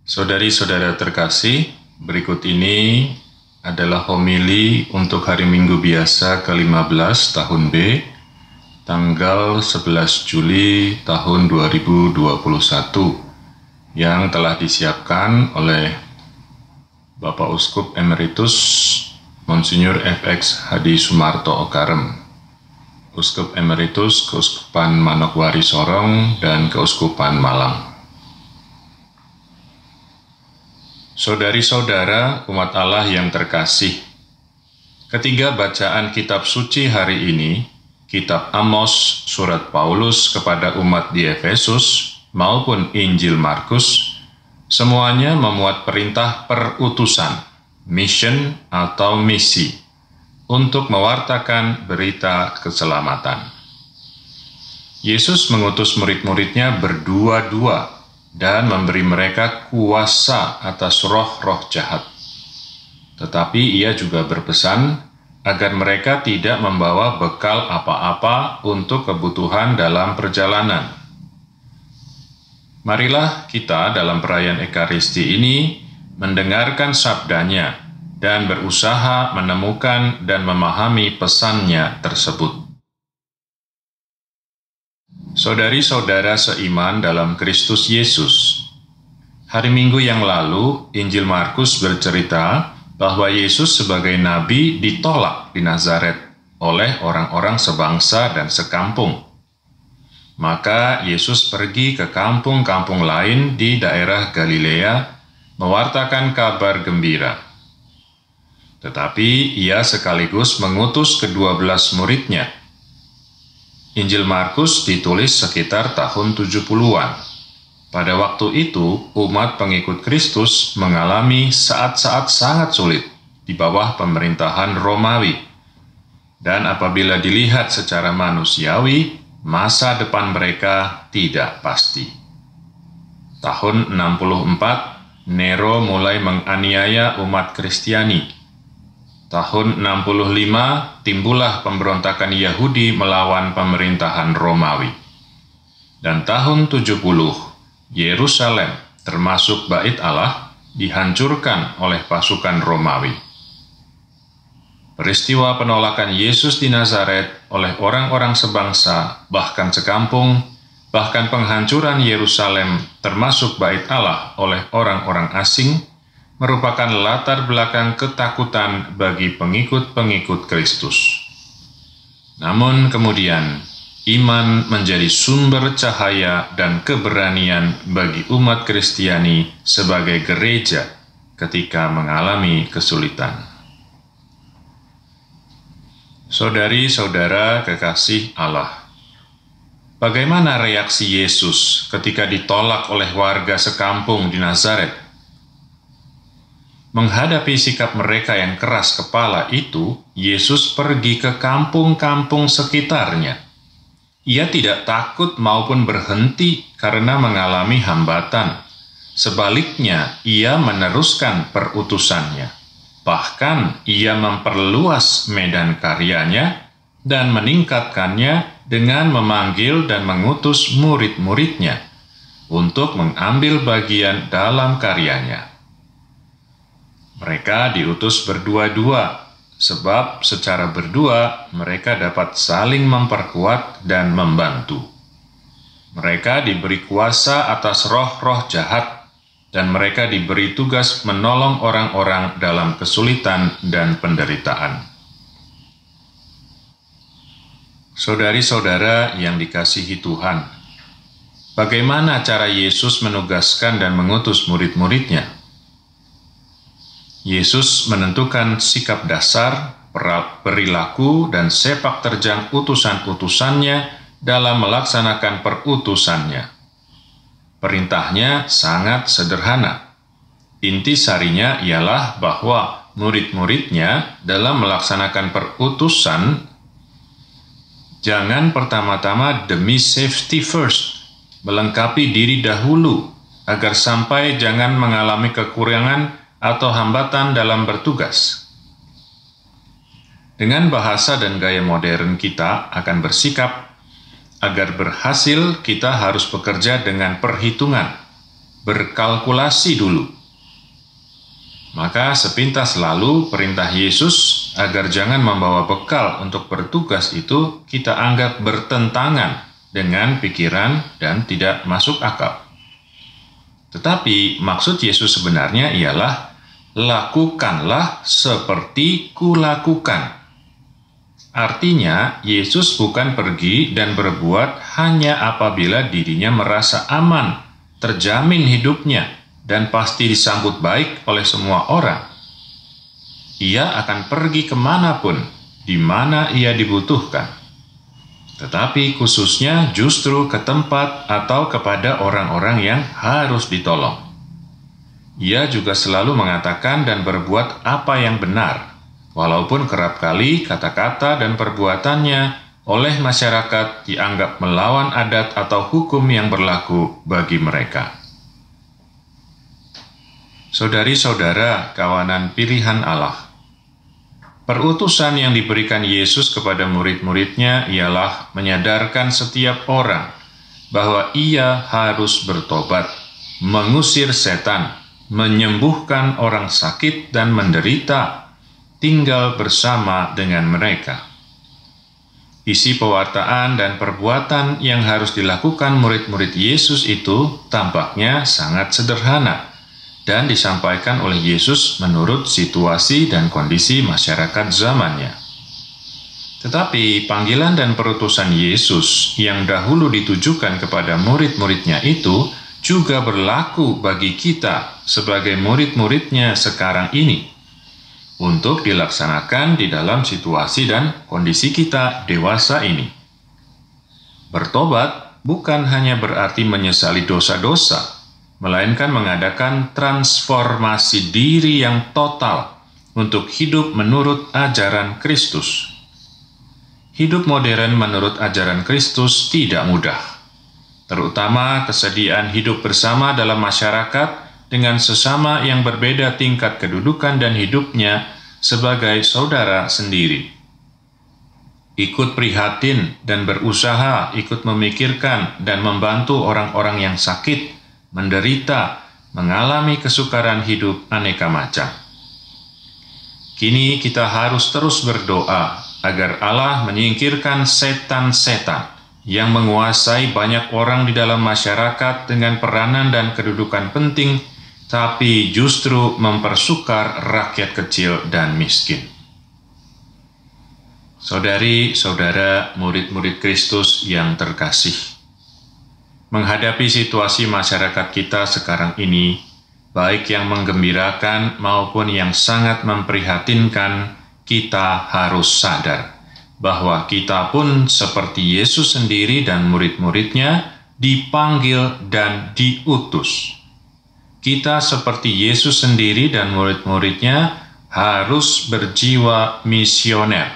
Saudari-saudara terkasih, berikut ini adalah homili untuk hari Minggu biasa ke-15 tahun B, tanggal 11 Juli tahun 2021, yang telah disiapkan oleh Bapak Uskup Emeritus Monsinyur FX Hadi Sumarto Okarem, Uskup Emeritus Keuskupan Manokwari Sorong dan Keuskupan Malang. Saudari-saudara umat Allah yang terkasih, ketiga bacaan kitab suci hari ini, kitab Amos, surat Paulus kepada umat di Efesus, maupun Injil Markus, semuanya memuat perintah perutusan, mission atau misi, untuk mewartakan berita keselamatan. Yesus mengutus murid-muridnya berdua-dua dan memberi mereka kuasa atas roh-roh jahat. Tetapi ia juga berpesan agar mereka tidak membawa bekal apa-apa untuk kebutuhan dalam perjalanan. Marilah kita dalam perayaan Ekaristi ini mendengarkan sabdanya dan berusaha menemukan dan memahami pesannya tersebut. Saudari-saudara seiman dalam Kristus Yesus, hari Minggu yang lalu, Injil Markus bercerita bahwa Yesus sebagai nabi ditolak di Nazaret oleh orang-orang sebangsa dan sekampung. Maka Yesus pergi ke kampung-kampung lain di daerah Galilea, mewartakan kabar gembira. Tetapi ia sekaligus mengutus ke-12 muridnya. Injil Markus ditulis sekitar tahun 70-an. Pada waktu itu, umat pengikut Kristus mengalami saat-saat sangat sulit di bawah pemerintahan Romawi. Dan apabila dilihat secara manusiawi, masa depan mereka tidak pasti. Tahun 64, Nero mulai menganiaya umat Kristiani. Tahun 65, timbullah pemberontakan Yahudi melawan pemerintahan Romawi. Dan tahun 70, Yerusalem, termasuk Bait Allah, dihancurkan oleh pasukan Romawi. Peristiwa penolakan Yesus di Nazaret oleh orang-orang sebangsa, bahkan sekampung, bahkan penghancuran Yerusalem, termasuk Bait Allah, oleh orang-orang asing, merupakan latar belakang ketakutan bagi pengikut-pengikut Kristus. Namun kemudian, iman menjadi sumber cahaya dan keberanian bagi umat Kristiani sebagai gereja ketika mengalami kesulitan. Saudari-saudara kekasih Allah, bagaimana reaksi Yesus ketika ditolak oleh warga sekampung di Nazaret? Menghadapi sikap mereka yang keras kepala itu, Yesus pergi ke kampung-kampung sekitarnya. Ia tidak takut maupun berhenti karena mengalami hambatan. Sebaliknya, ia meneruskan perutusannya. Bahkan, ia memperluas medan karyanya dan meningkatkannya dengan memanggil dan mengutus murid-muridnya untuk mengambil bagian dalam karyanya. Mereka diutus berdua-dua, sebab secara berdua mereka dapat saling memperkuat dan membantu. Mereka diberi kuasa atas roh-roh jahat, dan mereka diberi tugas menolong orang-orang dalam kesulitan dan penderitaan. Saudari-saudara yang dikasihi Tuhan, bagaimana cara Yesus menugaskan dan mengutus murid-muridnya? Yesus menentukan sikap dasar, perilaku, dan sepak terjang utusan-utusannya dalam melaksanakan perutusannya. Perintahnya sangat sederhana. Intisarinya ialah bahwa murid-muridnya dalam melaksanakan perutusan jangan pertama-tama demi safety first, melengkapi diri dahulu, agar sampai jangan mengalami kekurangan atau hambatan dalam bertugas. Dengan bahasa dan gaya modern kita akan bersikap, agar berhasil kita harus bekerja dengan perhitungan, berkalkulasi dulu. Maka sepintas lalu perintah Yesus agar jangan membawa bekal untuk bertugas itu kita anggap bertentangan dengan pikiran dan tidak masuk akal. Tetapi maksud Yesus sebenarnya ialah lakukanlah seperti kulakukan. Artinya, Yesus bukan pergi dan berbuat hanya apabila dirinya merasa aman, terjamin hidupnya, dan pasti disambut baik oleh semua orang. Ia akan pergi kemanapun, di mana ia dibutuhkan. Tetapi khususnya justru ke tempat atau kepada orang-orang yang harus ditolong. Ia juga selalu mengatakan dan berbuat apa yang benar, walaupun kerap kali kata-kata dan perbuatannya oleh masyarakat dianggap melawan adat atau hukum yang berlaku bagi mereka. Saudari-saudara, kawanan pilihan Allah, perutusan yang diberikan Yesus kepada murid-muridnya ialah menyadarkan setiap orang bahwa ia harus bertobat, mengusir setan, menyembuhkan orang sakit dan menderita, tinggal bersama dengan mereka. Isi pewartaan dan perbuatan yang harus dilakukan murid-murid Yesus itu tampaknya sangat sederhana dan disampaikan oleh Yesus menurut situasi dan kondisi masyarakat zamannya. Tetapi panggilan dan perutusan Yesus yang dahulu ditujukan kepada murid-muridnya itu juga berlaku bagi kita sebagai murid-muridnya sekarang ini, untuk dilaksanakan di dalam situasi dan kondisi kita dewasa ini. Bertobat bukan hanya berarti menyesali dosa-dosa, melainkan mengadakan transformasi diri yang total untuk hidup menurut ajaran Kristus. Hidup modern menurut ajaran Kristus tidak mudah, terutama kesediaan hidup bersama dalam masyarakat dengan sesama yang berbeda tingkat kedudukan dan hidupnya sebagai saudara sendiri. Ikut prihatin dan berusaha ikut memikirkan dan membantu orang-orang yang sakit, menderita, mengalami kesukaran hidup aneka macam. Kini kita harus terus berdoa agar Allah menyingkirkan setan-setan yang menguasai banyak orang di dalam masyarakat dengan peranan dan kedudukan penting, tapi justru mempersukar rakyat kecil dan miskin. Saudari-saudara murid-murid Kristus yang terkasih, menghadapi situasi masyarakat kita sekarang ini, baik yang menggembirakan maupun yang sangat memprihatinkan, kita harus sadar bahwa kita pun seperti Yesus sendiri dan murid-muridnya dipanggil dan diutus. Kita seperti Yesus sendiri dan murid-muridnya harus berjiwa misioner.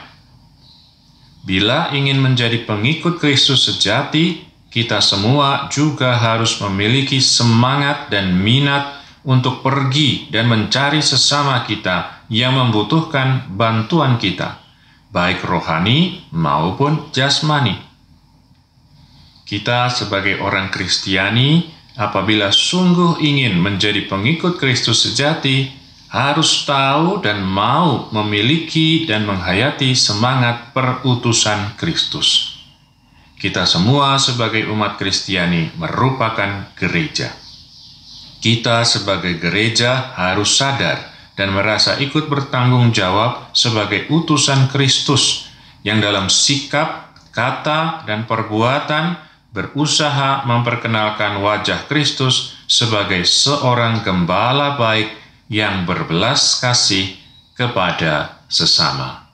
Bila ingin menjadi pengikut Kristus sejati, kita semua juga harus memiliki semangat dan minat untuk pergi dan mencari sesama kita yang membutuhkan bantuan kita, baik rohani maupun jasmani. Kita sebagai orang Kristiani, apabila sungguh ingin menjadi pengikut Kristus sejati, harus tahu dan mau memiliki dan menghayati semangat perutusan Kristus. Kita semua sebagai umat Kristiani merupakan gereja. Kita sebagai gereja harus sadar dan merasa ikut bertanggung jawab sebagai utusan Kristus yang dalam sikap, kata, dan perbuatan berusaha memperkenalkan wajah Kristus sebagai seorang gembala baik yang berbelas kasih kepada sesama.